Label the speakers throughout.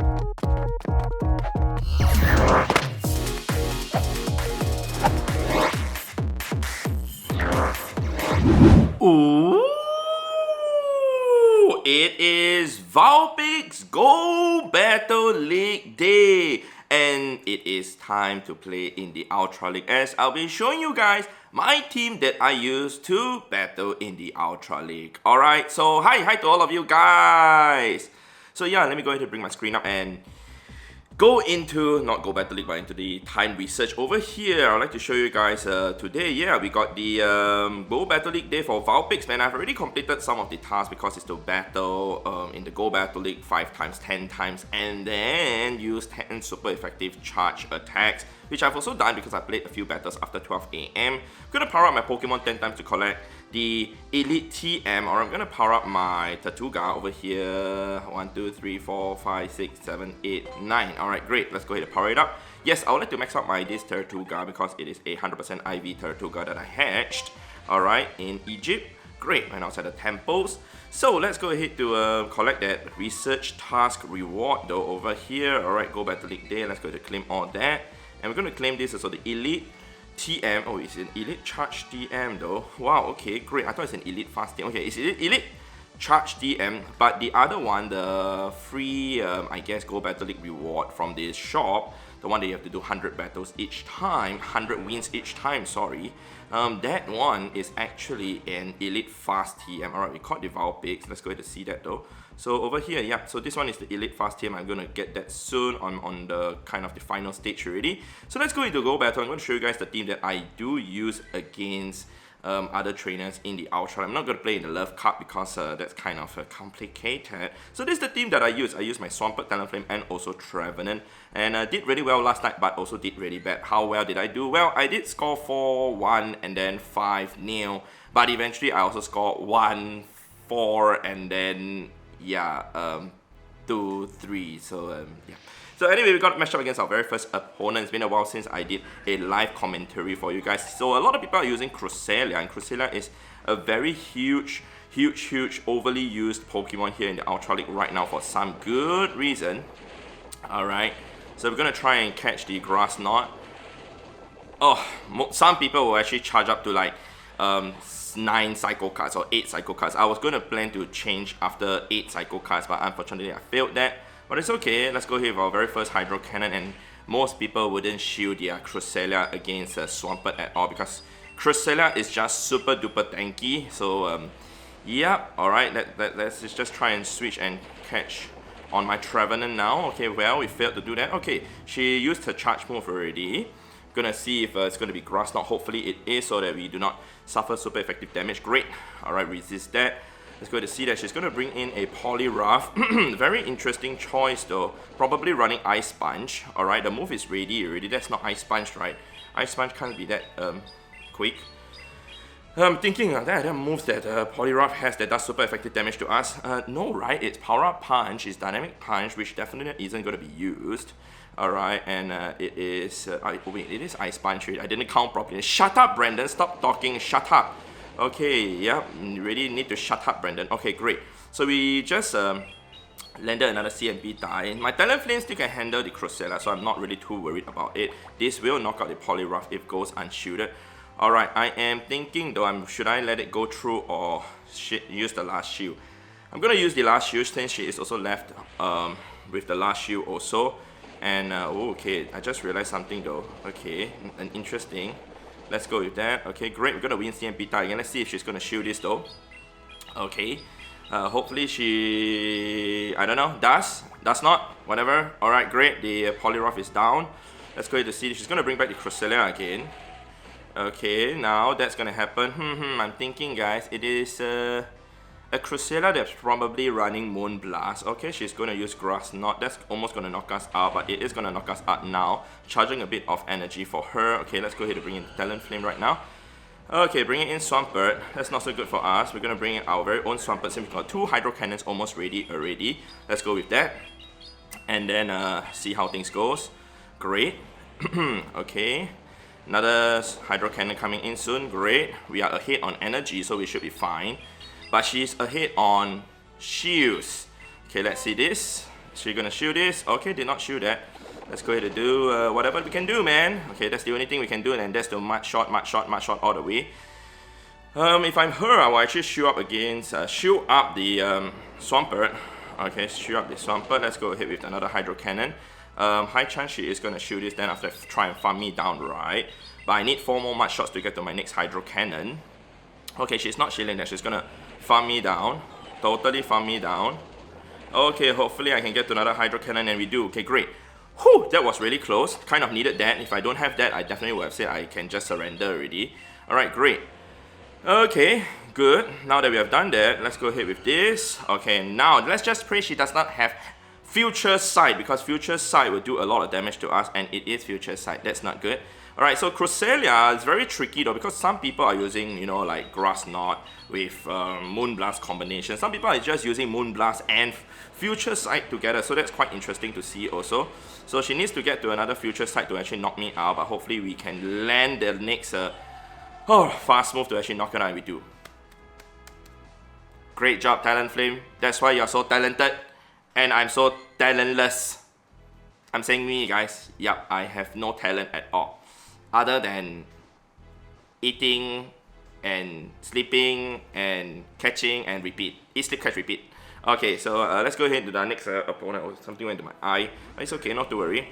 Speaker 1: Ooh! It is VideoMicro GO Battle League Day, and it is time to play in the Ultra League, as I'll be showing you guys my team that I use to battle in the Ultra League. Alright, so hi to all of you guys. So yeah, let me go ahead and bring my screen up and go into, not Go Battle League, but into the time research over here. I'd like to show you guys today, yeah, we got the Go Battle League day for VideoMicro, man. I've already completed some of the tasks because it's to battle in the Go Battle League 5 times, 10 times, and then use 10 super effective charge attacks, which I've also done because I played a few battles after 12 AM. I'm gonna power up my Pokemon 10 times to collect the Elite TM, or I'm gonna power up my Tortuga over here. 1, 2, 3, 4, 5, 6, 7, 8, 9. Alright, great. Let's go ahead and power it up. Yes, I would like to max out this Tortuga because it is a 100% IV Tortuga that I hatched. Alright, in Egypt. Great, right outside the temples. So let's go ahead to collect that research task reward though over here. Alright, Go Battle League Day. Let's go ahead to claim all that. And we're going to claim this as the Elite TM. Oh, it's an Elite Charge TM though. Wow, okay, great. I thought it's an Elite Fast TM. Okay, it's Elite Charge TM, but the other one, the free, I guess, Go Battle League reward from this shop, the one that you have to do 100 battles each time, 100 wins each time, sorry. That one is actually an Elite Fast TM. Alright, we caught the VideoMicro. Let's go ahead to see that though. So over here, yeah, so this one is the Elite Fast TM. I'm going to get that soon on the kind of the final stage already. So let's go into Go Battle. I'm going to show you guys the team that I do use against other trainers in the Ultra. I'm not going to play in the Love Cup because that's kind of complicated. So this is the team that I use. I use my Swampert, Talonflame, and also Trevenant. And did really well last night, but also did really bad. How well did I do? Well, I did score 4-1 and then 5-0. But eventually I also scored 1-4 and then, yeah, 2-3. So, yeah. So anyway, we got matched up against our very first opponent. It's been a while since I did a live commentary for you guys. So a lot of people are using Cresselia, and Cresselia is a very huge, overly used Pokemon here in the Ultra League right now for some good reason. Alright, so we're going to try and catch the Grass Knot. Oh, some people will actually charge up to like 9 Psycho cards or 8 Psycho cards. I was going to plan to change after 8 Psycho cards, but unfortunately I failed that. But it's okay, let's go here with our very first Hydro Cannon, and most people wouldn't shield their Cresselia against Swampert at all because Cresselia is just super duper tanky. So yeah, alright, let's just try and switch and catch on my Trevenant now. Okay, well, we failed to do that. Okay, she used her charge move already. Gonna see if it's gonna be Grass Knot. Hopefully it is, so that we do not suffer super effective damage. Great, alright, resist that. Let's go to see that she's going to bring in a Poliwrath. Very interesting choice though. Probably running Ice Punch. Alright, the move is ready already. That's not Ice Punch, right? Ice Punch can't be that quick. I'm thinking there are moves that Poliwrath has that does super effective damage to us. No, right? It's Power Up Punch, it's Dynamic Punch, which definitely isn't going to be used. Alright, and it is... wait, it is Ice Punch, right? I didn't count properly. Shut up, Brandon! Stop talking! Shut up! Okay, yeah, you really need to shut up, Brandon. Okay, great. So we just landed another CMP die. My Talonflame still can handle the Cresselia, so I'm not really too worried about it. This will knock out the Poliwrath if it goes unshielded. Alright, I am thinking though, should I let it go through or use the last shield? I'm gonna use the last shield since she is also left with the last shield also. And, okay, I just realized something though. Okay, interesting. Let's go with that. Okay, great. We're going to win CMP tie again. Let's see if she's going to shield this though. Okay. Hopefully she... I don't know. Does not. Whatever. Alright, great. The Poliwrath is down. Let's go ahead to see. She's going to bring back the Cresselia again. Okay, now that's going to happen. I'm thinking, guys, it is a Cresselia that's probably running Moonblast. Okay, she's going to use Grass Knot. That's almost going to knock us out, but it is going to knock us out now. Charging a bit of energy for her. Okay, let's go ahead and bring in Talonflame right now. Okay, bringing in Swampert. That's not so good for us. We're going to bring in our very own Swampert since we've got 2 Hydro Cannons almost ready already. Let's go with that. And then see how things goes. Great. Okay. Another Hydro Cannon coming in soon. Great. We are ahead on energy, so we should be fine. But she's ahead on shields. Okay, let's see this. She gonna shoot this? Okay, did not shoot that. Let's go ahead and do whatever we can do, man. Okay, that's the only thing we can do, and that's the mud shot all the way. If I'm her, I will actually shoot up the Swampert. Okay, shoot up the Swampert. Let's go ahead with another Hydro Cannon. High chance she is gonna shoot this, then after try and farm me down, right? But I need 4 more mud shots to get to my next Hydro Cannon. Okay, she's not shielding that. She's gonna farm me down. Totally farm me down. Okay, hopefully I can get to another Hydro Cannon, and we do. Okay, great. Whew, that was really close. Kind of needed that. If I don't have that, I definitely would have said I can just surrender already. Alright, great. Okay, good. Now that we have done that, let's go ahead with this. Okay, now let's just pray she does not have Future Sight, because Future Sight will do a lot of damage to us, and it is Future Sight. That's not good. Alright, so Cresselia is very tricky though, because some people are using, you know, like Grass Knot with Moonblast combination. Some people are just using Moonblast and Future Sight together, so that's quite interesting to see also. So she needs to get to another Future Sight to actually knock me out, but hopefully we can land the next fast move to actually knock her out, and we do. Great job, Talonflame. That's why you're so talented, and I'm so talentless. I'm saying me, guys. Yup, I have no talent at all, other than eating and sleeping and catching and repeat. Eat, sleep, catch, repeat. Okay, so let's go ahead to the next opponent. Oh, something went to my eye. It's okay, not to worry.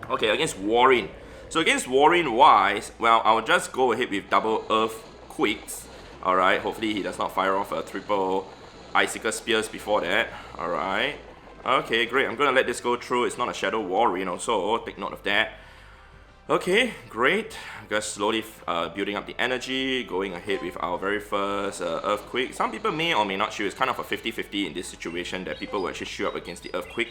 Speaker 1: Okay, against Walrein. So against Walrein wise, well, I'll just go ahead with double Earthquakes. Alright, hopefully he does not fire off a triple Icicle Spears before that. Alright. Okay, great. I'm gonna let this go through. It's not a Shadow Walrein also. Take note of that. Okay, great. Just slowly building up the energy, going ahead with our very first Earthquake. Some people may or may not shoot. It's kind of a 50-50 in this situation that people will actually shoot up against the Earthquake.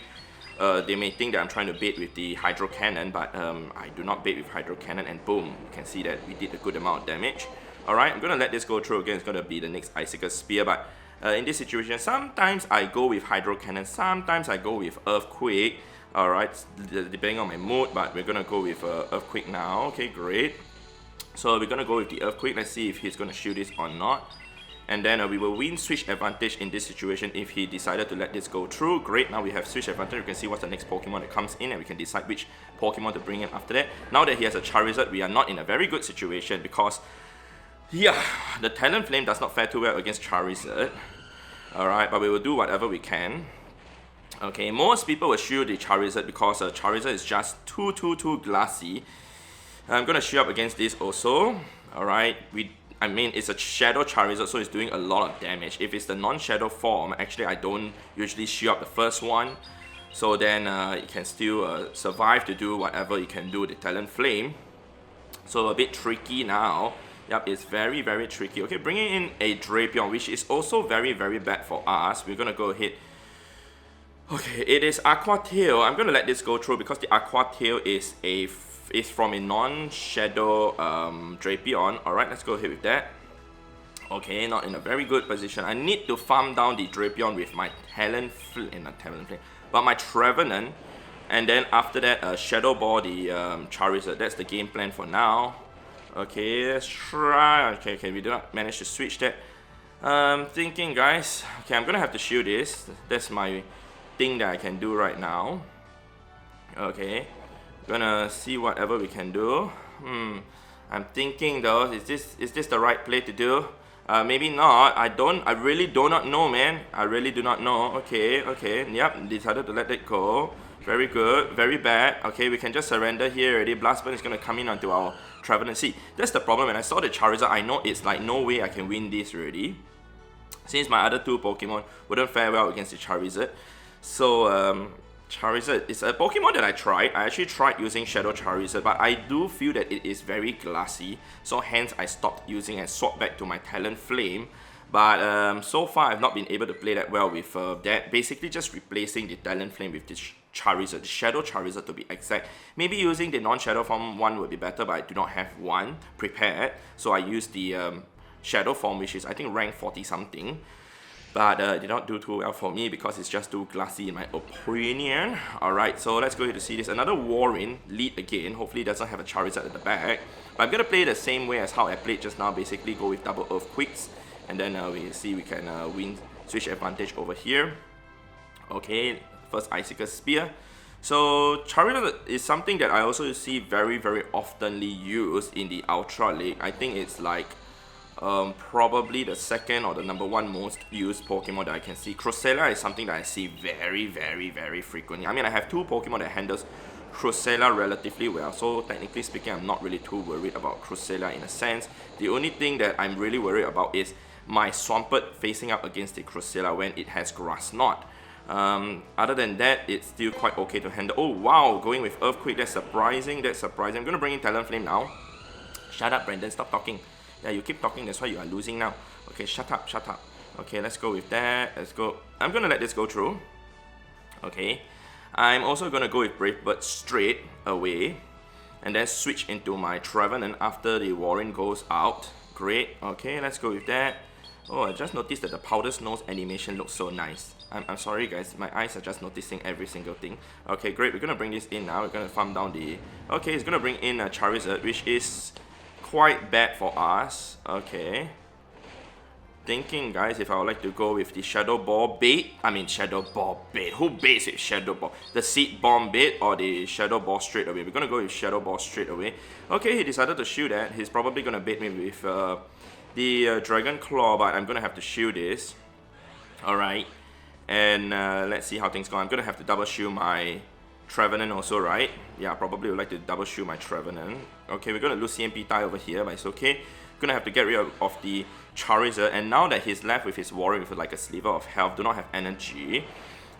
Speaker 1: They may think that I'm trying to bait with the Hydro Cannon, but I do not bait with Hydro Cannon, and boom, you can see that we did a good amount of damage. Alright, I'm gonna let this go through again. It's gonna be the next Icicle Spear, but in this situation, sometimes I go with Hydro Cannon, sometimes I go with Earthquake. Alright, depending on my mood, but we're gonna go with Earthquake now. Okay, great. So we're gonna go with the Earthquake. Let's see if he's gonna shoot this or not. And then we will win switch advantage in this situation if he decided to let this go through. Great, now we have switch advantage. We can see what's the next Pokemon that comes in, and we can decide which Pokemon to bring in after that. Now that he has a Charizard, we are not in a very good situation because, yeah, the Talonflame does not fare too well against Charizard. Alright, but we will do whatever we can. Okay, most people will shield the Charizard because Charizard is just too glassy. I'm gonna shield up against this also. Alright, I mean, it's a Shadow Charizard, so it's doing a lot of damage. If it's the non-Shadow form, actually I don't usually shield up the first one. So then it can still survive to do whatever it can do with the Talonflame. So a bit tricky now. Yep, it's very tricky. Okay, bringing in a Drapion, which is also very bad for us. We're gonna go ahead. Okay, it is Aqua Tail. I'm gonna let this go through because the Aqua Tail is from a non-Shadow Drapion. Alright, let's go ahead with that. Okay, not in a very good position. I need to farm down the Drapion with my Talonflame, but my Trevenant, and then after that Shadow Ball the Charizard. That's the game plan for now. Okay, let's try. Okay, we do not manage to switch that. Thinking, guys. Okay, I'm gonna have to shield this. That's my thing that I can do right now. Okay, gonna see whatever we can do. I'm thinking though, is this the right play to do? Maybe not. I really do not know, man. I really do not know. Okay, yep, decided to let it go. Very good, very bad. Okay, we can just surrender here already. Blast Burn is gonna come in onto our Trevenant. See, that's the problem. When I saw the Charizard, I know it's like no way I can win this already, since my other two Pokemon wouldn't fare well against the Charizard. So Charizard is a Pokemon that I tried. I actually tried using Shadow Charizard, but I do feel that it is very glassy, so hence I stopped using and swapped back to my Talonflame. But so far I've not been able to play that well with that. Basically just replacing the Talonflame with this Charizard, the Shadow Charizard to be exact. Maybe using the non-Shadow form one would be better, but I do not have one prepared. So I used the Shadow form, which is I think rank 40 something. But it did not do too well for me because it's just too glassy in my opinion. Alright, so let's go ahead to see this. Another Walrein lead again. Hopefully it doesn't have a Charizard at the back. But I'm going to play the same way as how I played just now. Basically go with double Earthquakes. And then we see we can win switch advantage over here. Okay, first Icicle Spear. So Charizard is something that I also see very oftenly used in the Ultra League. I think it's like probably the second or the #1 most used Pokemon that I can see. Cresselia is something that I see very frequently. I mean, I have 2 Pokemon that handles Cresselia relatively well, so technically speaking, I'm not really too worried about Cresselia in a sense. The only thing that I'm really worried about is my Swampert facing up against the Cresselia when it has Grass Knot. Other than that, it's still quite okay to handle. Oh wow, going with Earthquake, that's surprising, I'm gonna bring in Talonflame now. Shut up, Brandon, stop talking. Yeah, you keep talking, that's why you are losing now. Okay, shut up. Okay, let's go with that, let's go. I'm gonna let this go through. Okay, I'm also gonna go with Brave Bird straight away, and then switch into my Trevenant after the Walrein goes out. Great, okay, let's go with that. Oh, I just noticed that the Powder Snow's animation looks so nice. I'm sorry guys, my eyes are just noticing every single thing. Okay, great, we're gonna bring this in now. We're gonna farm down the... Okay, it's gonna bring in a Charizard, which is quite bad for us. Okay. Thinking guys, if I would like to go with the Shadow Ball bait. Shadow Ball bait. Who baits with Shadow Ball? The Seed Bomb bait or the Shadow Ball straight away? We're gonna go with Shadow Ball straight away. Okay, he decided to shield that. He's probably gonna bait me with the Dragon Claw, but I'm gonna have to shield this. Alright. And let's see how things go. I'm gonna have to double shield my Trevenant also, right? Yeah, probably would like to double shield my Trevenant. Okay, we're gonna lose CMP tie over here, but it's okay. Gonna have to get rid of the Charizard, and now that he's left with his Walrein with like a sliver of health, do not have energy.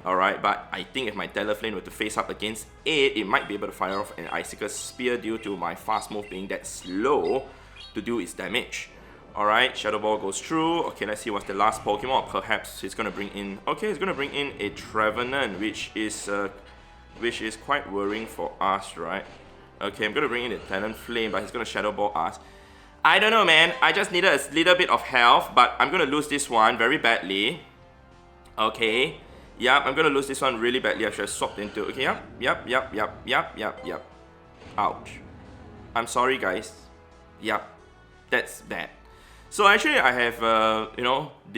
Speaker 1: Alright, but I think if my Talonflame were to face up against it might be able to fire off an Icicle Spear due to my fast move being that slow to do its damage. Alright, Shadow Ball goes through. Okay, let's see what's the last Pokemon. Perhaps he's gonna bring in... Okay, he's gonna bring in a Trevenant, which is quite worrying for us, right? Okay, I'm gonna bring in a Talonflame, but he's gonna Shadow Ball us. I don't know, man. I just needed a little bit of health, but I'm gonna lose this one very badly. Okay. Yep, I'm gonna lose this one really badly. I should have swapped into... Okay, yep. Ouch. I'm sorry, guys. Yep. That's bad. So actually, I have,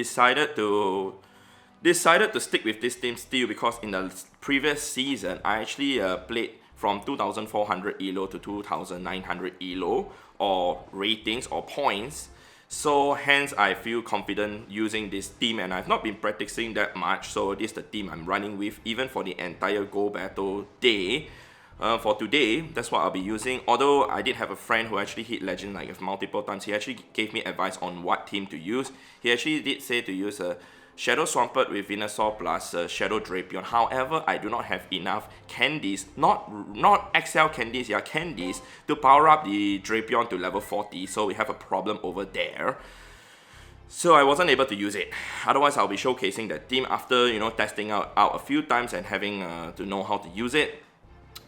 Speaker 1: decided to stick with this team still, because in the previous season, I actually played from 2,400 ELO to 2,900 ELO, or ratings or points. So hence, I feel confident using this team, and I've not been practicing that much. So this is the team I'm running with, even for the entire Go Battle day. For today, that's what I'll be using. Although I did have a friend who actually hit Legend like multiple times. He actually gave me advice on what team to use. He actually did say to use a Shadow Swampert with Venusaur plus Shadow Drapion. However, I do not have enough candies, not XL candies, yeah, candies, to power up the Drapion to level 40. So we have a problem over there. So I wasn't able to use it. Otherwise, I'll be showcasing that team after, testing out a few times and having to know how to use it.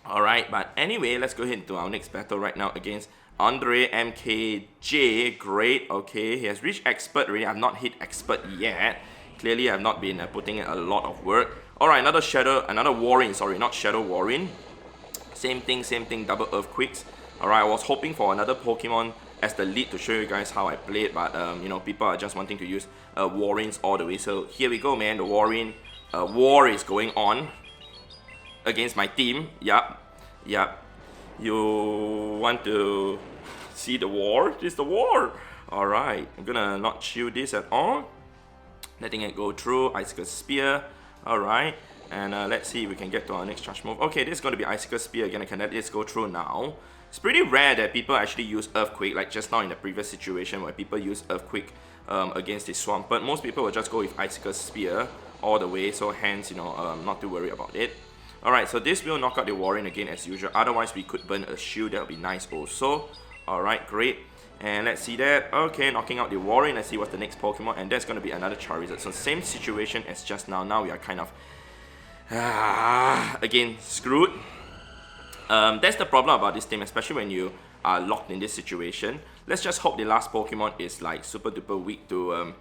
Speaker 1: Alright, but anyway, let's go ahead into our next battle right now against Andre MKJ. Great, okay, he has reached Expert already. I've not hit Expert yet. Clearly, I've not been putting in a lot of work. Alright, another Walrein, sorry, not Shadow Walrein. Same thing, double Earthquakes. Alright, I was hoping for another Pokemon as the lead to show you guys how I played, but people are just wanting to use Walreins all the way. So here we go, man. The Walrein war is going on against my team. Yup. You want to see the war? This is the war. Alright, I'm gonna not shield this at all. Letting it go through. Icicle Spear. Alright, and let's see if we can get to our next charge move. Okay, this is going to be Icicle Spear again. I can let this go through now. It's pretty rare that people actually use Earthquake, like just now in the previous situation where people use Earthquake against the Swampert. Most people will just go with Icicle Spear all the way, so hence, not too worried about it. Alright, so this will knock out the Walrein again as usual. Otherwise, we could burn a shield. That would be nice also. Alright, great. And let's see that. Okay, knocking out the Walrein. Let's see what's the next Pokemon. And that's going to be another Charizard. So same situation as just now. Now we are kind of... again, screwed. That's the problem about this team, especially when you are locked in this situation. Let's just hope the last Pokemon is like super duper weak to... okay,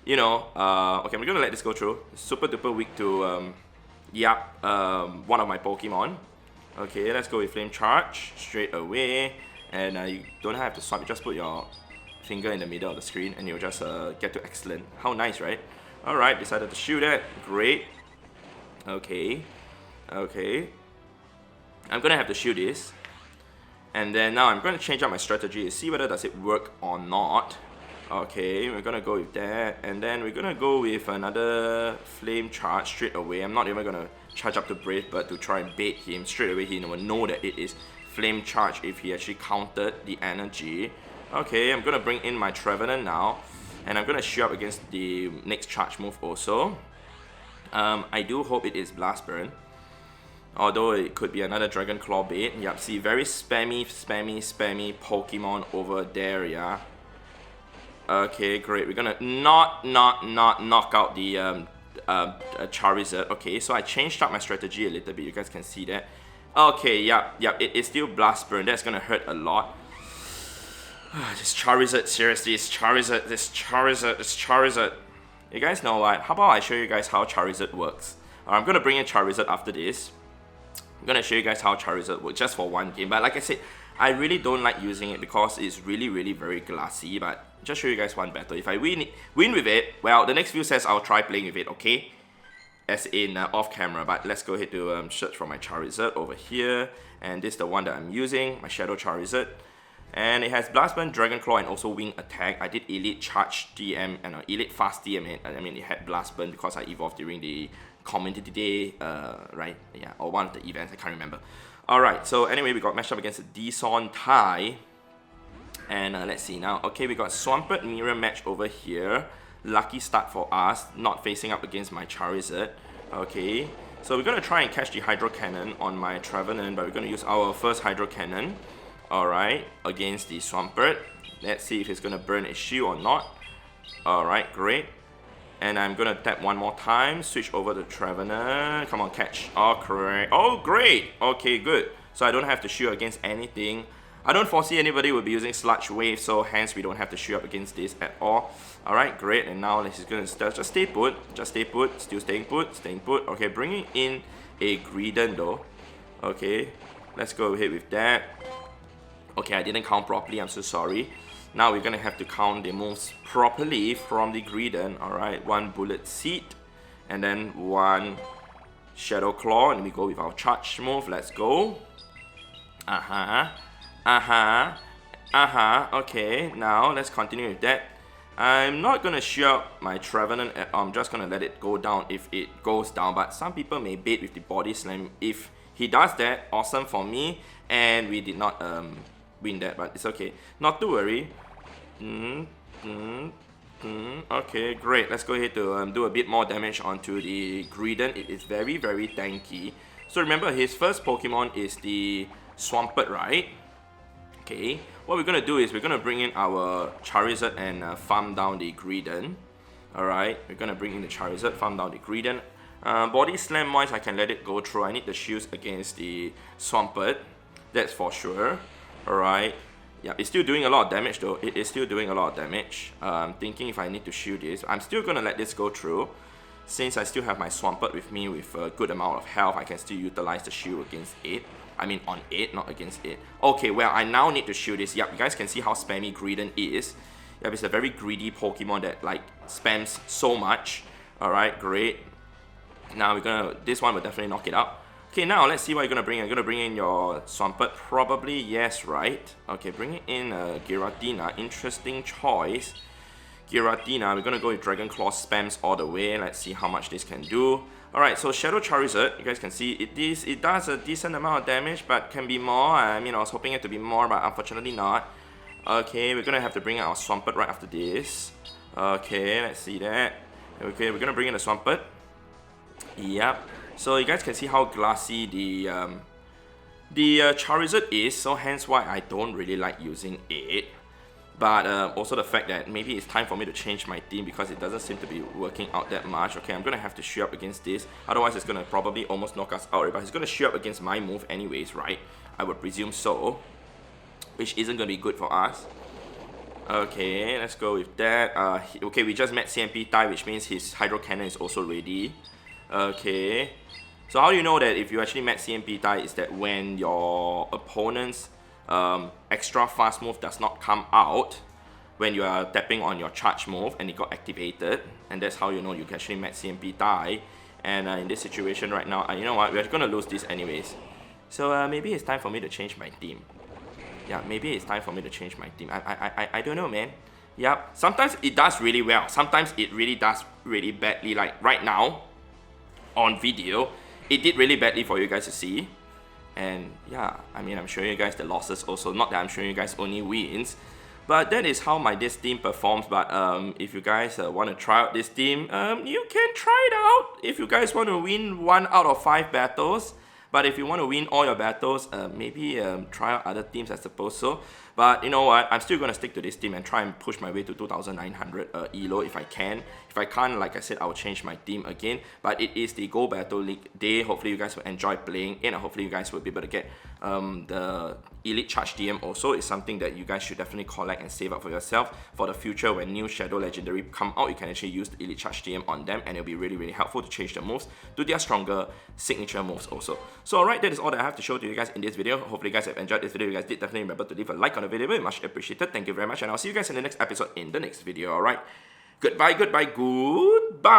Speaker 1: we're going to let this go through. Super duper weak to... one of my Pokemon. Okay, let's go with Flame Charge straight away. And you don't have to swipe, you just put your finger in the middle of the screen and you'll just get to excellent. How nice, right? Alright, decided to shoot it. Great. Okay. Okay. I'm gonna have to shield this. And then now I'm gonna change up my strategy to see whether does it work or not. Okay, we're gonna go with that. And then we're gonna go with another flame charge straight away. I'm not even gonna charge up to Brave Bird to try and bait him. Straight away he will know that it is flame charge if he actually countered the energy. Okay, I'm gonna bring in my Trevenant now. And I'm gonna shoot up against the next charge move also. I do hope it is Blast Burn. Although it could be another Dragon Claw bait. Yep, see, very spammy Pokemon over there, yeah. Okay, great. We're gonna not knock out the Charizard. Okay, so I changed up my strategy a little bit. You guys can see that. Okay, yep, it is still Blast Burn. That's gonna hurt a lot. This Charizard, seriously, this Charizard. You guys know what? How about I show you guys how Charizard works? I'm gonna bring in Charizard after this. I'm gonna show you guys how Charizard works just for one game. But like I said, I really don't like using it because it's really very glassy. But just show you guys one battle. If I win with it, well, the next few sets I'll try playing with it, okay? As in off camera. But let's go ahead to search for my Charizard over here. And this is the one that I'm using, my Shadow Charizard. And it has Blast Burn, Dragon Claw, and also Wing Attack. I did Elite Charge DM and Elite Fast DM. I mean, it had Blast Burn because I evolved during the Community Day, right? Yeah, or one of the events, I can't remember. Alright, so anyway, we got matched up against a Deson Tai. And let's see now. Okay, we got Swampert mirror match over here. Lucky start for us, not facing up against my Charizard. Okay, so we're going to try and catch the Hydro Cannon on my Trevenant, but we're going to use our first Hydro Cannon. Alright, against the Swampert. Let's see if it's going to burn its shield or not. Alright, great. And I'm going to tap one more time. Switch over to Trevenant. Come on, catch. Oh, correct. Oh, great. Okay, good. So I don't have to shoot against anything. I don't foresee anybody will be using Sludge Wave, so hence we don't have to shoot up against this at all. Alright, great. And now this is going to just stay put. Just stay put. Still staying put. Staying put. Okay, bringing in a Greedent though. Okay, let's go ahead with that. Okay, I didn't count properly, I'm so sorry. Now we're gonna have to count the moves properly from the Greedent. Alright, one Bullet Seed, and then one Shadow Claw, and we go with our charge move. Let's go. Okay, now let's continue with that. I'm not gonna shoot up my Trevenant, I'm just gonna let it go down if it goes down, but some people may bait with the Body Slam. If he does that, awesome for me, and we did not win that, but it's okay, not to worry. Okay, great. Let's go ahead to do a bit more damage onto the Greedent. It is very tanky. So remember, his first Pokemon is the Swampert, right? Okay, what we're gonna do is we're gonna bring in our Charizard and farm down the Greedent. Alright, we're gonna bring in the Charizard, farm down the Greedent. Body Slam wise, I can let it go through. I need the shields against the Swampert, that's for sure. Alright, yeah, it's still doing a lot of damage though. It is still doing a lot of damage. I'm thinking if I need to shield this. I'm still gonna let this go through. Since I still have my Swampert with me with a good amount of health, I can still utilize the shield against it. I mean on it, not against it. Okay, well, I now need to shield this. Yep, you guys can see how spammy Greedent is. Yep, it's a very greedy Pokemon that like spams so much. Alright, great. Now we're gonna, this one will definitely knock it out. Okay, now let's see what you're gonna bring in. You're gonna bring in your Swampert, probably, yes, right? Okay, bring in Giratina, interesting choice. Giratina, we're gonna go with Dragon Claw spams all the way. Let's see how much this can do. Alright, so Shadow Charizard, you guys can see it does a decent amount of damage, but can be more. I mean, I was hoping it to be more, but unfortunately not. Okay, we're gonna have to bring in our Swampert right after this. Okay, let's see that. Okay, we're gonna bring in the Swampert. Yep. So you guys can see how glassy the Charizard is, so hence why I don't really like using it. But also the fact that maybe it's time for me to change my team because it doesn't seem to be working out that much. Okay, I'm going to have to shoot up against this. Otherwise, it's going to probably almost knock us out. But it's going to shoot up against my move anyways, right? I would presume so. Which isn't going to be good for us. Okay, let's go with that. Okay, we just met CMP Tai, which means his Hydro Cannon is also ready. Okay. So how do you know that if you actually met CMP Tai is that when your opponent's extra fast move does not come out when you are tapping on your charge move and it got activated, and that's how you know you can actually met CMP Tai. And in this situation right now, you know what, we're gonna lose this anyways. So maybe it's time for me to change my team. Yeah, maybe it's time for me to change my team. I don't know, man. Yeah, sometimes it does really well. Sometimes it really does really badly. Like right now, on video, it did really badly for you guys to see. And yeah, I mean, I'm showing you guys the losses also. Not that I'm showing you guys only wins. But that is how this team performs. But if you guys want to try out this team, you can try it out. If you guys want to win 1 out of 5 battles. But if you want to win all your battles, maybe try out other teams, I suppose so. But you know what, I'm still going to stick to this team and try and push my way to 2,900 elo if I can. If I can't, like I said, I'll change my team again. But it is the Go Battle League day. Hopefully you guys will enjoy playing and hopefully you guys will be able to get the Elite Charge DM also. Is something that you guys should definitely collect and save up for yourself for the future. When new Shadow Legendary come out, you can actually use the Elite Charge DM on them and it'll be really, really helpful to change the moves to their stronger signature moves also. So alright, that is all that I have to show to you guys in this video. Hopefully you guys have enjoyed this video. If you guys did, definitely remember to leave a like on the video. Very much appreciated. Thank you very much and I'll see you guys in the next episode in the next video. Alright, goodbye, goodbye, goodbye.